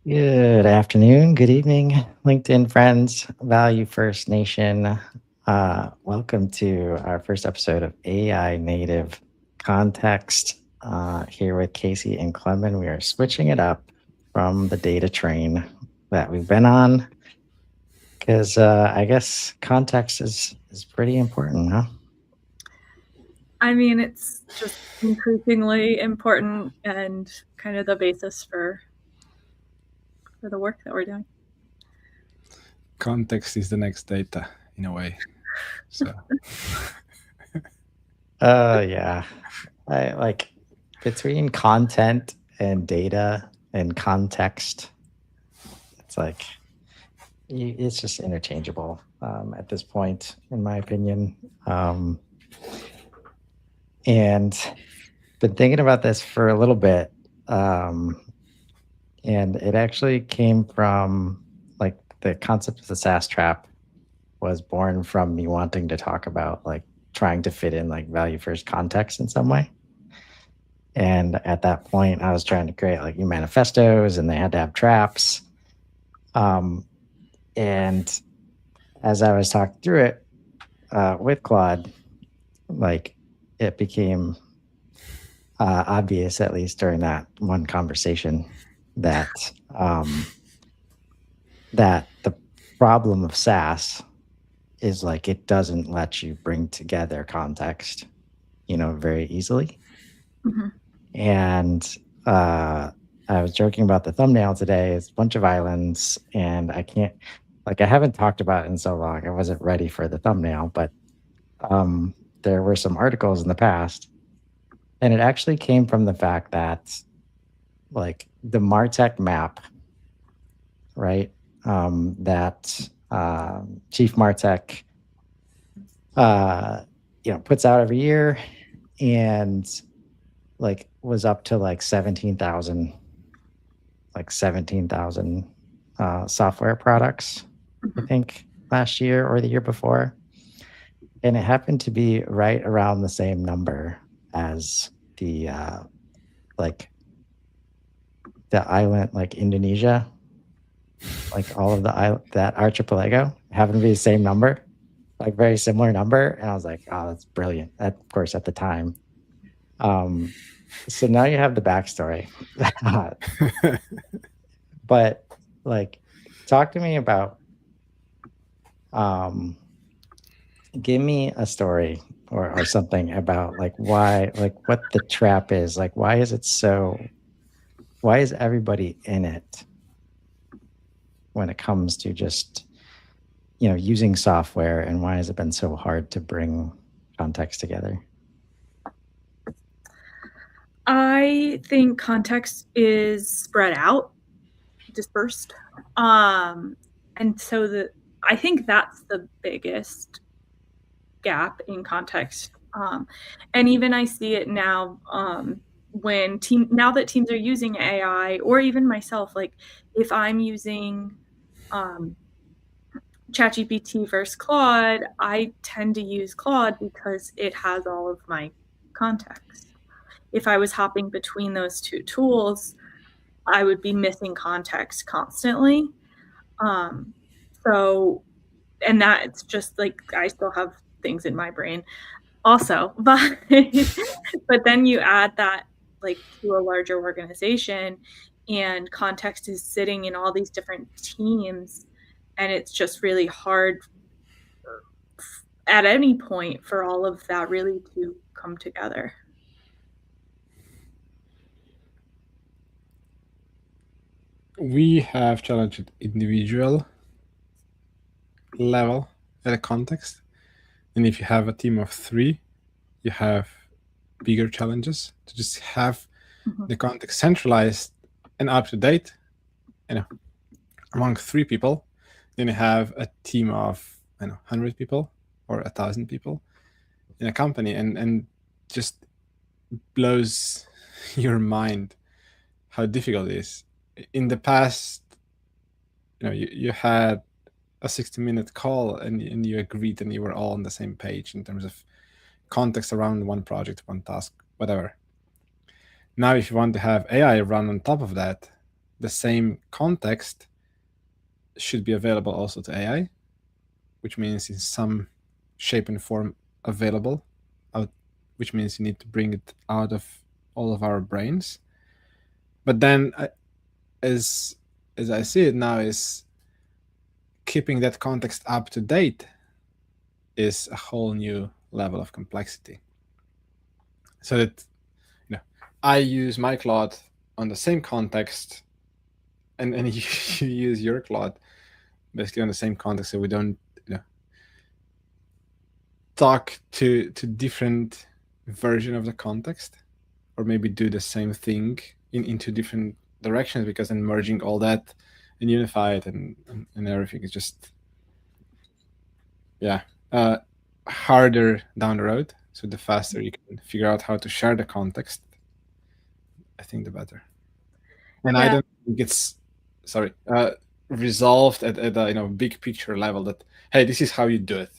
Good afternoon, good evening, LinkedIn friends, Value First Nation. Welcome to our first episode of AI Native Context. Here with Casey and Klemen, we are switching it up from the data train that we've been on because I guess context is pretty important, huh? I mean, it's just increasingly important and kind of the basis for the work that we're doing. Context is the next data in a way. So Yeah. I like between content and data and context, it's like it's just interchangeable at this point, in my opinion. And been thinking about this for a little bit. And it actually came from like the concept of the SaaS Trap was born from me wanting to talk about like trying to fit in like value first context in some way. And at that point, I was trying to create like new manifestos and they had to have traps. And as I was talking through it with Claude, like it became obvious, at least during that one conversation, that that the problem of SaaS is like it doesn't let you bring together context, very easily. Mm-hmm. And I was joking about the thumbnail today. It's a bunch of islands, and I haven't talked about it in so long. I wasn't ready for the thumbnail, but there were some articles in the past, and it actually came from the fact that, like, the MarTech map, right? That Chief MarTech, puts out every year, and like was up to like 17,000 software products, I think last year or the year before. And it happened to be right around the same number as the island, like Indonesia, like all of that archipelago happened to be the same number, like very similar number. And I was like, oh, that's brilliant. That, of course, at the time. So now you have the backstory. But like, talk to me about, give me a story or something about like why, like what the trap is, like why is everybody in it when it comes to just, using software, and why has it been so hard to bring context together? I think context is spread out, dispersed. And so I think that's the biggest gap in context. And even I see it now now that teams are using AI, or even myself, like if I'm using ChatGPT versus Claude, I tend to use Claude because it has all of my context. If I was hopping between those two tools, I would be missing context constantly. And that's just like, I still have things in my brain also, but then you add that like to a larger organization, and context is sitting in all these different teams, and it's just really hard at any point for all of that really to come together. we have challenged individual level at a context. And if you have a team of 3, you have bigger challenges to just have the context centralized and up to date, among 3 people. Then you have a team of 100 people or 1,000 people in a company, and just blows your mind how difficult it is. In the past, you had a 60-minute call and you agreed and you were all on the same page in terms of context around one project, one task, whatever. Now, if you want to have AI run on top of that, the same context should be available also to AI, which means in some shape and form available, which means you need to bring it out of all of our brains. But then, as I see it now, is keeping that context up to date is a whole new level of complexity. So that I use my Claude on the same context, and you use your Claude basically on the same context, so we don't talk to different version of the context, or maybe do the same thing into different directions, because then merging all that and unify it and everything is just harder down the road. So the faster you can figure out how to share the context, I think the better. And I don't think it's resolved at a big picture level that, hey, this is how you do it.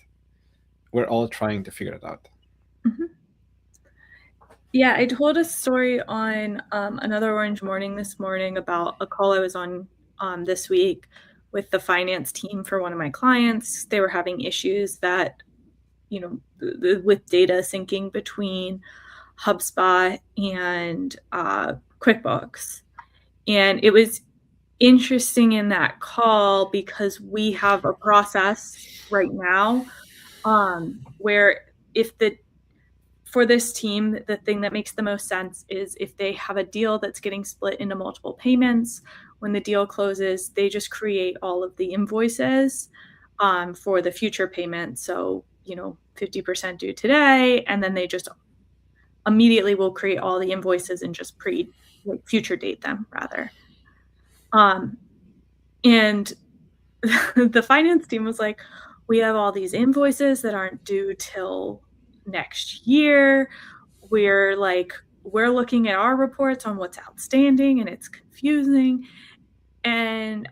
We're all trying to figure it out. Mm-hmm. Yeah, I told a story on Another Orange Morning this morning about a call I was on this week with the finance team for one of my clients. They were having issues that, with data syncing between HubSpot and QuickBooks. And it was interesting in that call because we have a process right now where for this team, the thing that makes the most sense is if they have a deal that's getting split into multiple payments, when the deal closes, they just create all of the invoices for the future payment. So, 50% due today, and then they just immediately will create all the invoices and just future date them rather. And the finance team was like, we have all these invoices that aren't due till next year. We're looking at our reports on what's outstanding, and it's confusing. And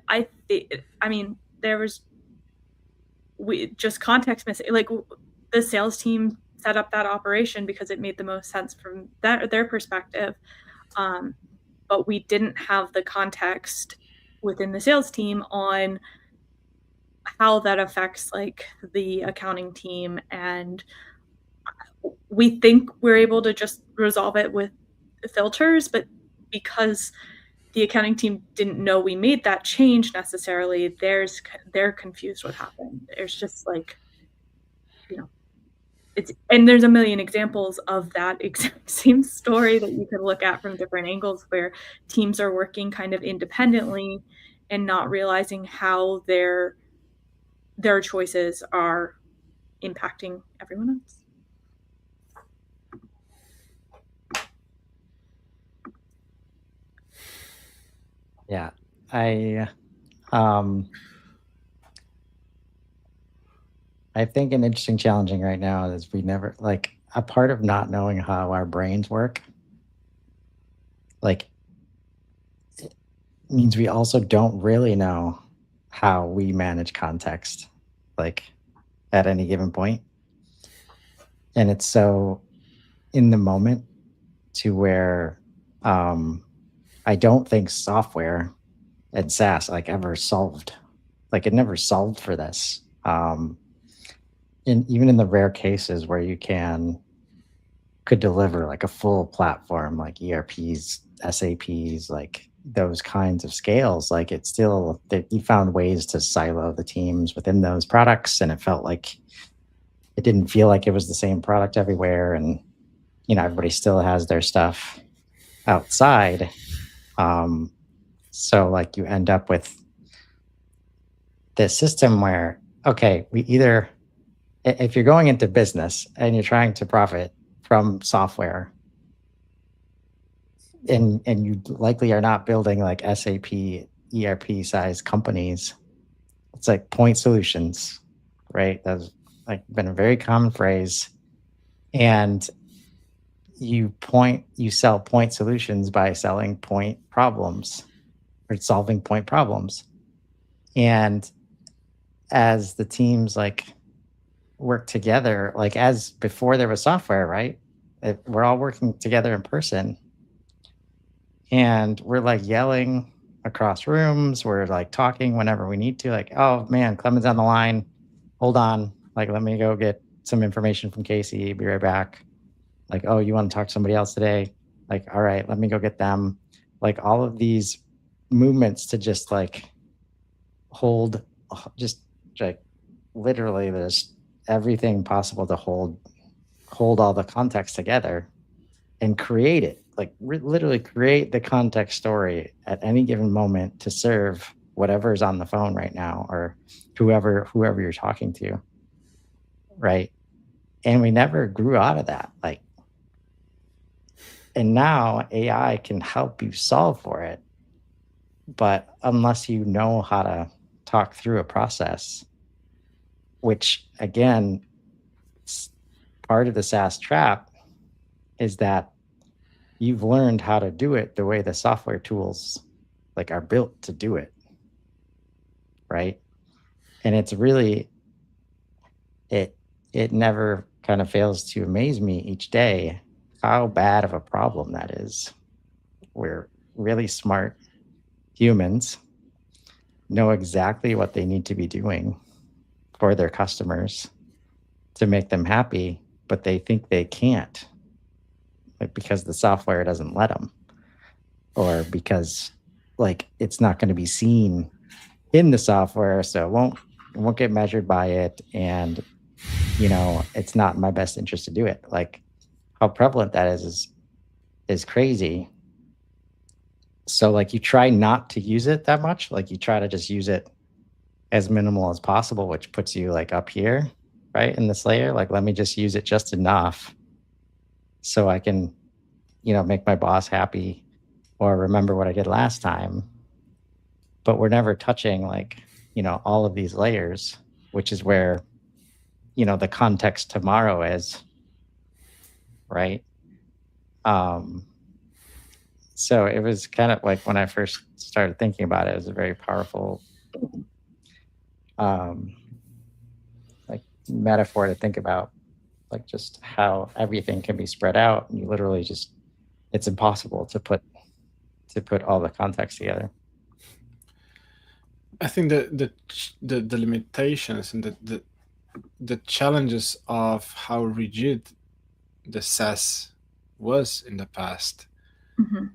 there was just context missing. Like, the sales team set up that operation because it made the most sense from their perspective. But we didn't have the context within the sales team on how that affects the accounting team. And we think we're able to just resolve it with filters, but because the accounting team didn't know we made that change necessarily, they're confused what happened. There's just and there's a million examples of that exact same story that you can look at from different angles, where teams are working kind of independently and not realizing how their choices are impacting everyone else. Yeah, I think an interesting challenging right now is we never a part of not knowing how our brains work. It means we also don't really know how we manage context, at any given point. And it's so in the moment to where I don't think software and SaaS ever solved. It never solved for this. Even in the rare cases where you could deliver a full platform, like ERPs, SAPs, those kinds of scales, it's still that you found ways to silo the teams within those products, and it felt like it didn't feel like it was the same product everywhere, and everybody still has their stuff outside. So you end up with this system where, okay, if you're going into business and you're trying to profit from software, and you likely are not building SAP, ERP size companies, it's point solutions, right? That's been a very common phrase. And you sell point solutions by selling point problems or solving point problems. And as the teams work together, as before there was software, right? We're all working together in person, and we're yelling across rooms. We're like talking whenever we need to, like, oh man, Clemen's on the line. Hold on. Like, let me go get some information from Casey. Be right back. Like, oh, you want to talk to somebody else today? Like, all right, let me go get them. Like all of these movements to just like hold, just like literally there's everything possible to hold all the context together and create it, like literally create the context story at any given moment to serve whatever's on the phone right now or whoever you're talking to, right? And we never grew out of that. Like, and now AI can help you solve for it, but unless you know how to talk through a process, which again, part of the SaaS trap is that you've learned how to do it the way the software tools like are built to do it, right? And it's really it never kind of fails to amaze me each day how bad of a problem that is. Where really smart humans know exactly what they need to be doing for their customers to make them happy, but they think they can't, like because the software doesn't let them, or because like it's not going to be seen in the software, so it won't get measured by it, and it's not in my best interest to do it. Like how prevalent that is crazy. So like you try not to use it that much, like you try to just use it as minimal as possible, which puts you like up here, right, in this layer. Like let me just use it just enough so I can make my boss happy or remember what I did last time. But we're never touching like all of these layers, which is where the context tomorrow is, right? So it was kind of like when I first started thinking about it, it was a very powerful like metaphor to think about, like just how everything can be spread out, and you literally just, it's impossible to put all the context together. I think the limitations and the challenges of how rigid the SaaS was in the past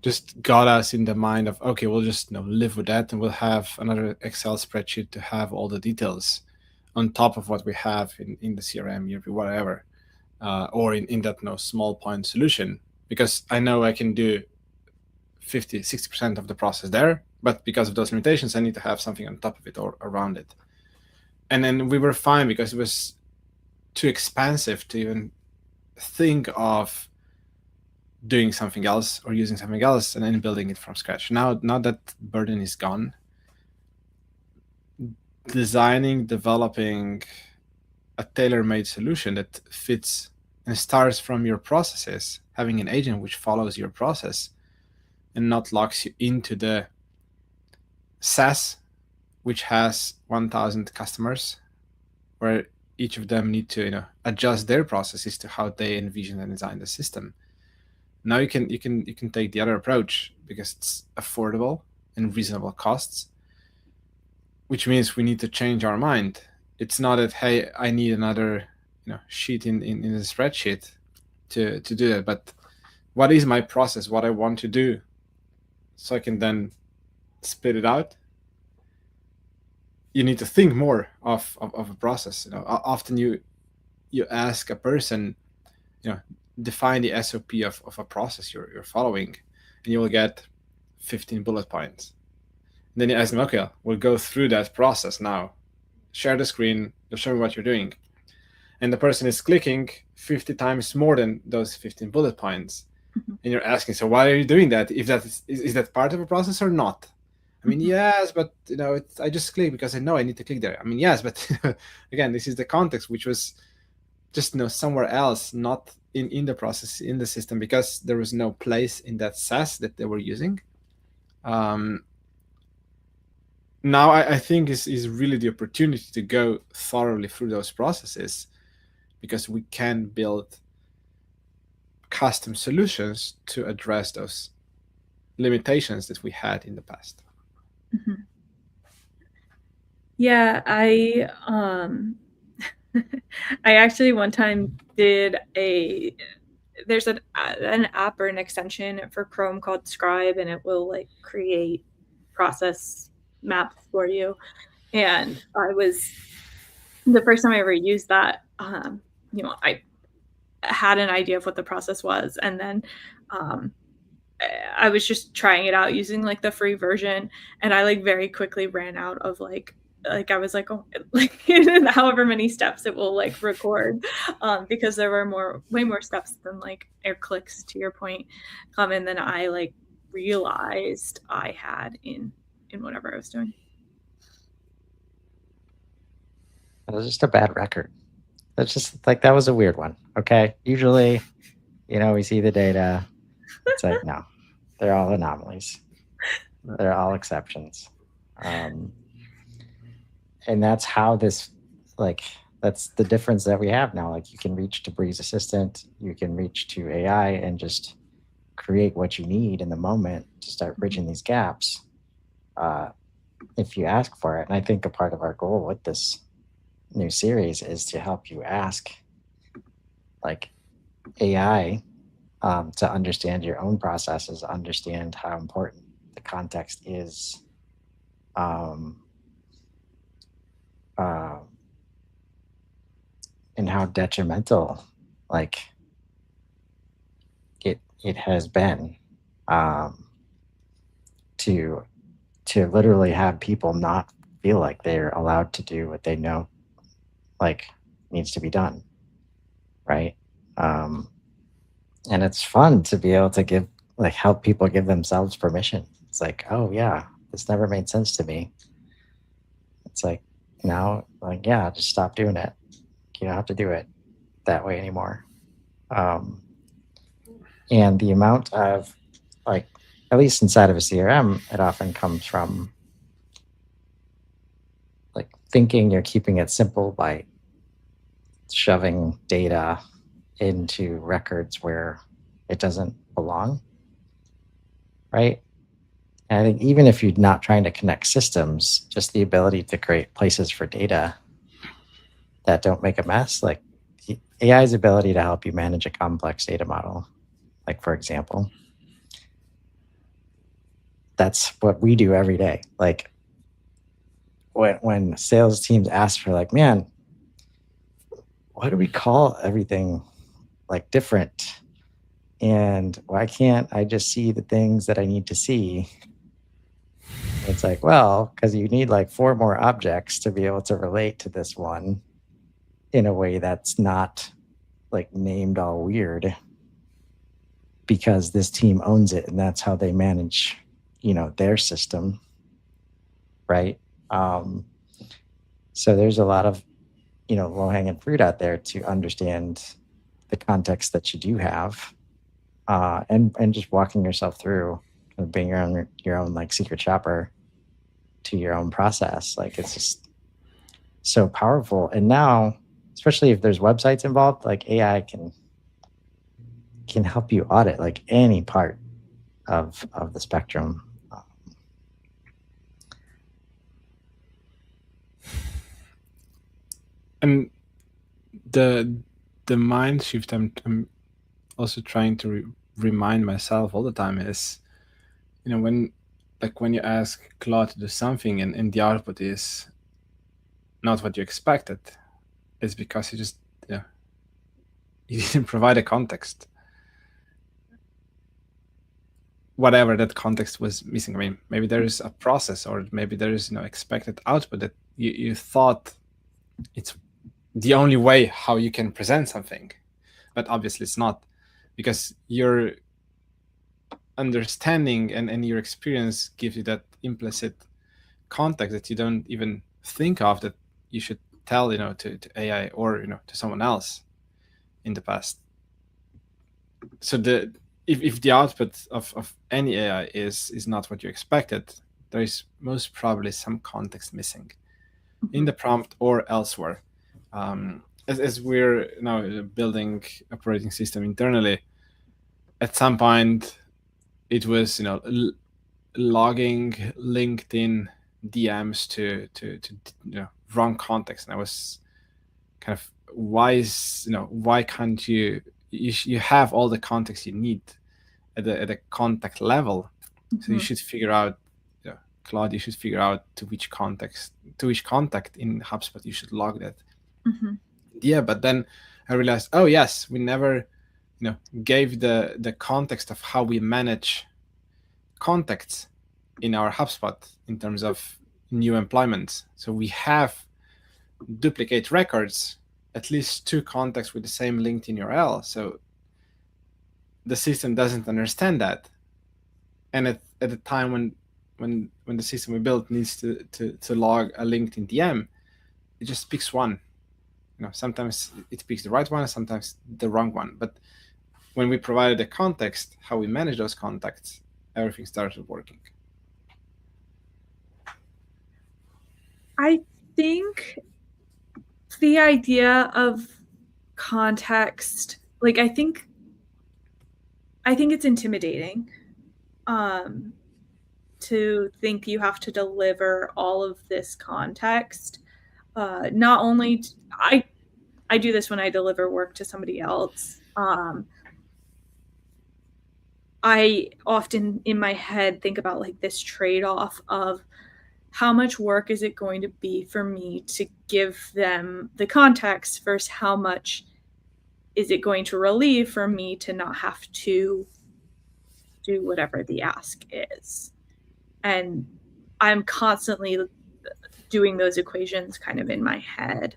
just got us in the mind of, okay, we'll just live with that, and we'll have another Excel spreadsheet to have all the details on top of what we have in the CRM, ERP, whatever, or in that small point solution, because I know I can do 50-60% of the process there, but because of those limitations, I need to have something on top of it or around it. And then we were fine because it was too expensive to even think of doing something else or using something else and then building it from scratch. Now that burden is gone, developing a tailor-made solution that fits and starts from your processes, having an agent which follows your process and not locks you into the SaaS, which has 1,000 customers, where each of them need to adjust their processes to how they envision and design the system. Now you can take the other approach because it's affordable and reasonable costs, which means we need to change our mind. It's not that, hey, I need another sheet in the spreadsheet to do that, but what is my process, what I want to do, so I can then spit it out. You need to think more of a process. Often you ask a person, define the SOP of a process you're following, and you will get 15 bullet points. And then you ask them, okay, we'll go through that process now. Share the screen, you'll show me what you're doing. And the person is clicking 50 times more than those 15 bullet points. And you're asking, so why are you doing that? If that is that part of a process or not? I mean, yes, but I just click because I know I need to click there. I mean, yes, but again, this is the context, which was just somewhere else, not in the process, in the system, because there was no place in that SaaS that they were using. Now I think is really the opportunity to go thoroughly through those processes, because we can build custom solutions to address those limitations that we had in the past. Yeah, I I actually one time did there's an app or an extension for Chrome called Scribe, and it will like create process maps for you. And the first time I ever used that, I had an idea of what the process was, and then I was just trying it out using like the free version, and I like very quickly ran out of like I was like, oh, like however many steps it will like record, because there were way more steps than like air clicks, to your point, and then I like realized I had in whatever I was doing. It was just a bad record. That's just like, that was a weird one. Okay. Usually, we see the data. It's like, no, they're all anomalies. They're all exceptions. And that's how this, like, that's the difference that we have now. Like, you can reach to Breeze Assistant, you can reach to AI and just create what you need in the moment to start bridging these gaps, if you ask for it. And I think a part of our goal with this new series is to help you ask like AI, to understand your own processes, understand how important the context is, and how detrimental like it has been, to literally have people not feel like they're allowed to do what they know like needs to be done, right? And it's fun to be able to help people give themselves permission. It's like, oh yeah, this never made sense to me. It's like, now, like, yeah, just stop doing it. You don't have to do it that way anymore. And the amount of, like, at least inside of a CRM, it often comes from like thinking you're keeping it simple by shoving data into records where it doesn't belong, right? And I think even if you're not trying to connect systems, just the ability to create places for data that don't make a mess, like AI's ability to help you manage a complex data model, like, for example, that's what we do every day. Like, when sales teams ask for, like, man, why do we call everything like different? And why can't I just see the things that I need to see? It's like, well, because you need like 4 more objects to be able to relate to this one in a way that's not like named all weird, because this team owns it and that's how they manage, their system, right? So there's a lot of, low-hanging fruit out there to understand the context that you do have, and just walking yourself through, being your own like secret shopper to your own process. Like, it's just so powerful. And now, especially if there's websites involved, like, AI can help you audit like any part of the spectrum. And the mind shift I'm also trying to remind myself all the time is, when you ask Claude to do something and the output is not what you expected, it's because you just you didn't provide a context, whatever that context was missing. I mean, maybe there is a process, or maybe there is expected output that you thought it's the only way how you can present something, but obviously it's not, because your understanding and your experience gives you that implicit context that you don't even think of, that you should tell to AI or to someone else in the past. So if the output of any AI is not what you expected, there is most probably some context missing in the prompt or elsewhere. As we're now building operating system internally, at some point it was logging LinkedIn DMs to wrong context, and I was kind of, why can't you have all the context you need at the contact level? So you should figure out, Claude, you should figure out to which contact in HubSpot you should log that. Yeah, but then I realized, oh yes, we never gave the context of how we manage contacts in our HubSpot in terms of new employments. So we have duplicate records, at least 2 contacts with the same LinkedIn URL. So the system doesn't understand that. And at the time when the system we built needs to log a LinkedIn DM, it just picks one. Sometimes it picks the right one, sometimes the wrong one. But when we provided the context, how we manage those contacts, everything started working. I think the idea of context, like I think it's intimidating to think you have to deliver all of this context. Not only I do this when I deliver work to somebody else. I often in my head think about like this trade-off of how much work is it going to be for me to give them the context versus how much is it going to relieve for me to not have to do whatever the ask is. And I'm constantly doing those equations kind of in my head.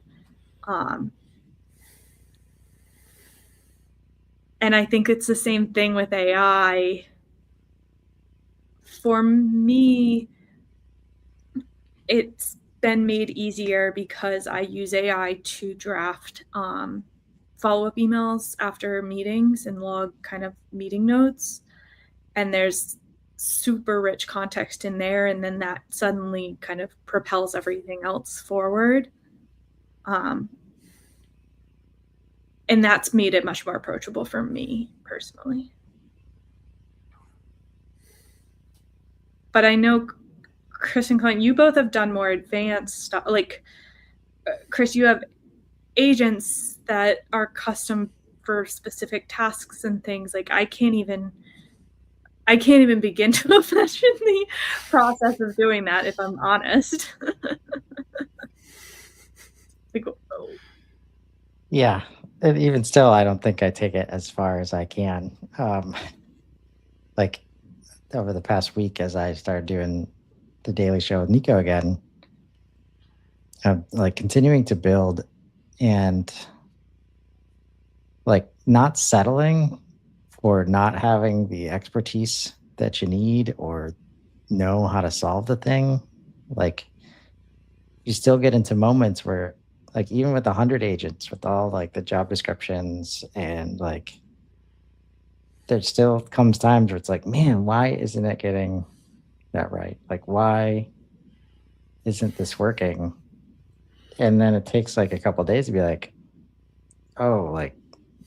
And I think it's the same thing with AI. For me, it's been made easier because I use AI to draft follow-up emails after meetings and log kind of meeting notes. And there's super rich context in there, and then that suddenly kind of propels everything else forward. And that's made it much more approachable for me personally. But I know Chris and Klemen, you both have done more advanced stuff. Like Chris, you have agents that are custom for specific tasks and things. Like I can't even begin to imagine the process of doing that, if I'm honest. Like, oh. Yeah. And even still, I don't think I take it as far as I can. Like over the past week, as I started doing the Daily Show with Nico again, I'm like continuing to build and like not settling for not having the expertise that you need or know how to solve the thing. Like you still get into moments where like even with 100 agents, with all like the job descriptions and like there still comes times where it's like, man, why isn't it getting that right? Like, why isn't this working? And then it takes like a couple of days to be like, oh, like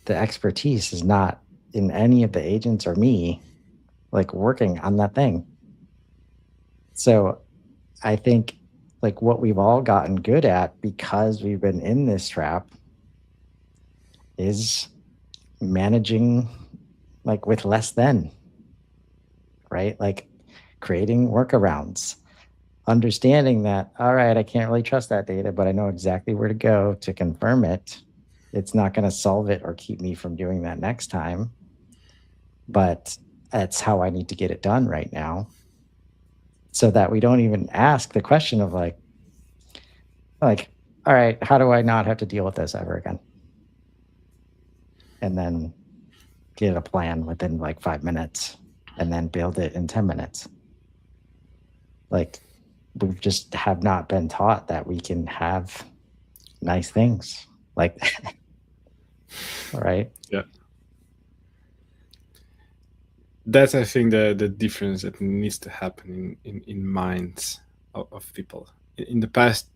the expertise is not in any of the agents or me like working on that thing. So I think like what we've all gotten good at because we've been in this trap is managing like with less than, right? Like creating workarounds, understanding that, all right, I can't really trust that data, but I know exactly where to go to confirm it. It's not going to solve it or keep me from doing that next time, but that's how I need to get it done right now. So that we don't even ask the question of like, all right, how do I not have to deal with this ever again? And then get a plan within like 5 minutes and then build it in 10 minutes. Like we just have not been taught that we can have nice things like that. Right? Yeah. That's, I think, the difference that needs to happen in minds of people. In the past,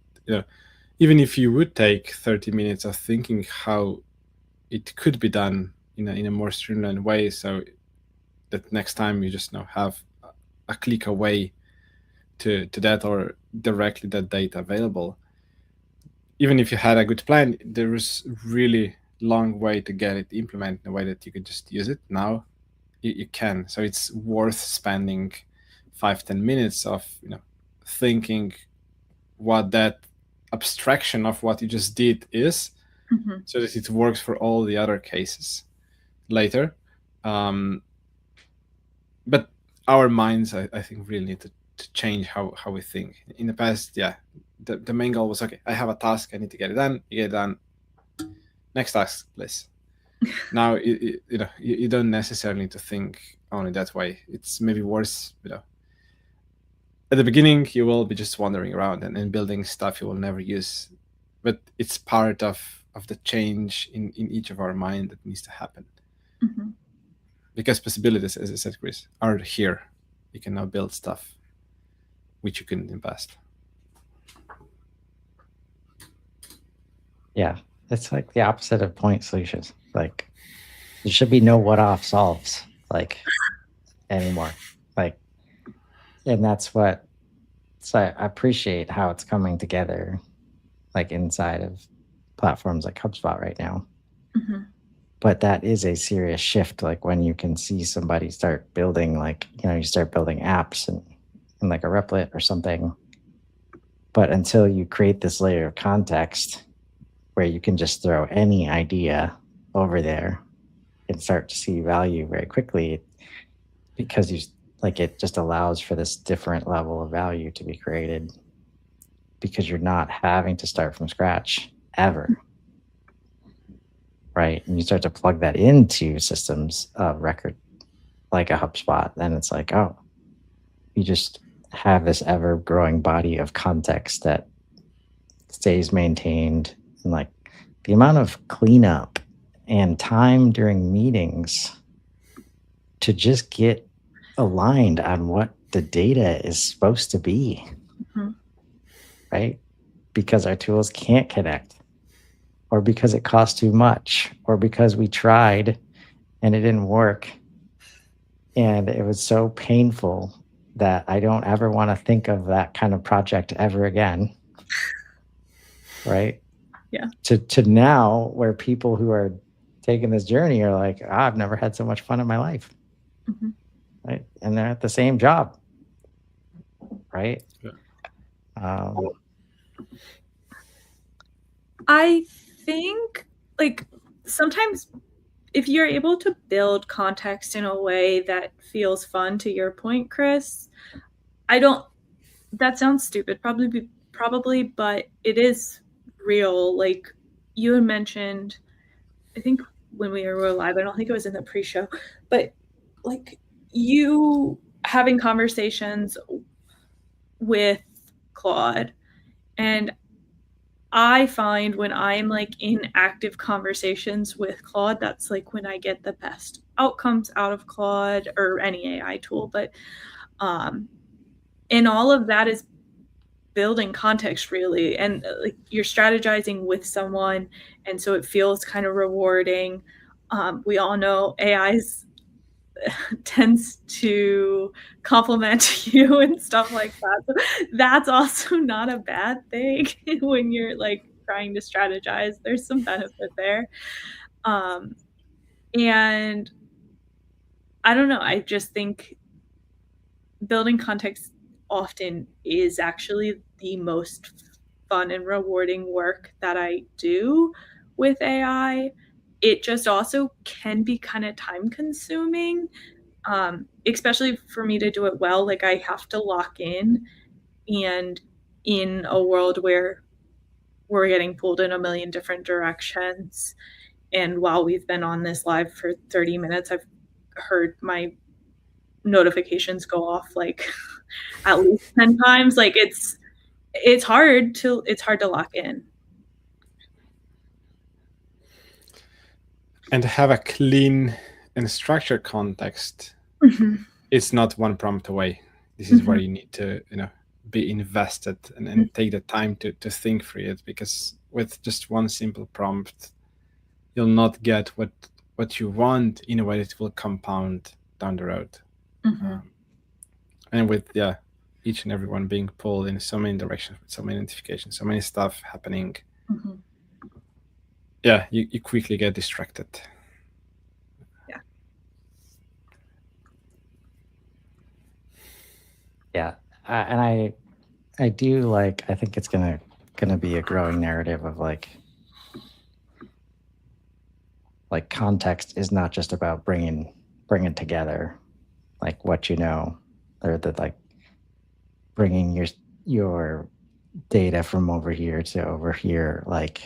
even if you would take 30 minutes of thinking how it could be done in a more streamlined way, so that next time you just have a click away to that, or directly that data available. Even if you had a good plan, there was really long way to get it implemented in a way that you could just use it. Now you can. So it's worth spending 5-10 minutes of thinking what that abstraction of what you just did is, so that it works for all the other cases later. But our minds, I think, really need to change how we think. In the past, the main goal was, okay, I have a task, I need to get it done. You get it done. Next task, please. Now you don't necessarily need to think only that way. It's maybe worse. At the beginning, you will be just wandering around and building stuff you will never use, but it's part of the change in each of our mind that needs to happen. Because possibilities, as I said, Chris, are here. You can now build stuff which you couldn't in the past. Yeah, it's like the opposite of point solutions. Like, there should be no what-off solves anymore. And that's what. So I appreciate how it's coming together, inside of platforms like HubSpot right now. But that is a serious shift. When you can see somebody start building, you start building apps and a Replit or something. But until you create this layer of context where you can just throw any idea over there and start to see value very quickly, because it just allows for this different level of value to be created, because you're not having to start from scratch ever. Right? And you start to plug that into systems of record, like a HubSpot, then it's oh, you just have this ever growing body of context that stays maintained. And the amount of cleanup and time during meetings to just get aligned on what the data is supposed to be, right? Because our tools can't connect, or because it costs too much, or because we tried and it didn't work. And it was so painful that I don't ever want to think of that kind of project ever again. Right? Yeah. To now, where people who are taking this journey are I've never had so much fun in my life. Right? And they're at the same job. Right? Yeah. I think sometimes if you're able to build context in a way that feels fun, to your point, Chris, that sounds stupid probably, but it is real. You had mentioned, I think when we were live, I don't think it was in the pre-show, but you having conversations with Claude, and I find when I'm in active conversations with Claude, that's when I get the best outcomes out of Claude or any AI tool. But and all of that is building context, really, and you're strategizing with someone, and so it feels kind of rewarding. We all know AI's tends to compliment you and stuff like that. So that's also not a bad thing when you're trying to strategize. There's some benefit there. And I don't know, I just think building context often is actually the most fun and rewarding work that I do with AI. It just also can be kind of time consuming, especially for me to do it well. I have to lock in, and in a world where we're getting pulled in a million different directions, and while we've been on this live for 30 minutes, I've heard my notifications go off at least 10 times. It's hard to lock in. And to have a clean and structured context, it's not one prompt away. This is where you need to be invested and take the time to think through it, because with just one simple prompt, you'll not get what you want in a way that will compound down the road. And with each and every one being pulled in so many directions, with so many notifications, so many stuff happening, you quickly get distracted. Yeah, and I do like. I think it's gonna be a growing narrative of like context is not just about bringing together like what you know, or the like bringing your data from over here to over here, like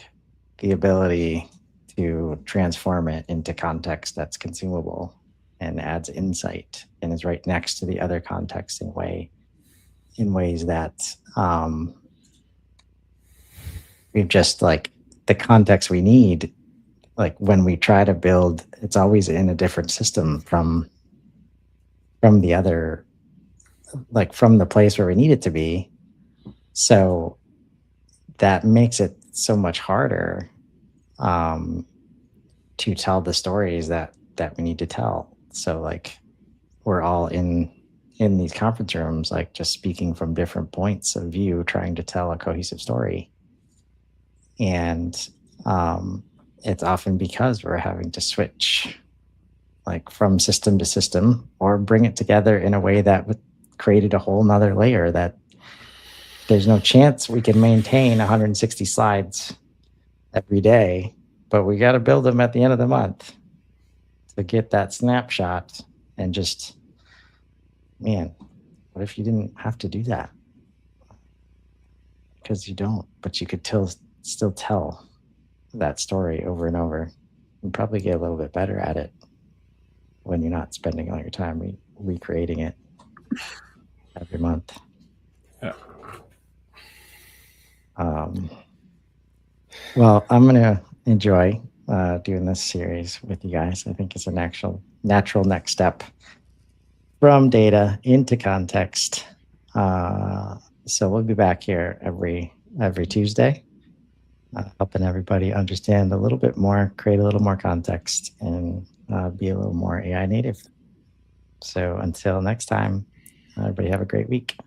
the ability to transform it into context that's consumable and adds insight and is right next to the other context in ways that we've just like the context we need. Like when we try to build, it's always in a different system from the other, like from the place where we need it to be. So that makes it so much harder to tell the stories that we need to tell. So like we're all in these conference rooms, like just speaking from different points of view, trying to tell a cohesive story. And it's often because we're having to switch like from system to system or bring it together in a way that created a whole nother layer that there's no chance we can maintain 160 slides every day, but we got to build them at the end of the month to get that snapshot. And just, man, what if you didn't have to do that? Because you don't, but you could still tell that story over and over and probably get a little bit better at it when you're not spending all your time recreating it every month. Yeah. Well, I'm going to enjoy doing this series with you guys. I think it's a natural next step from data into context. So we'll be back here every Tuesday, helping everybody understand a little bit more, create a little more context, and be a little more AI native. So until next time, everybody have a great week.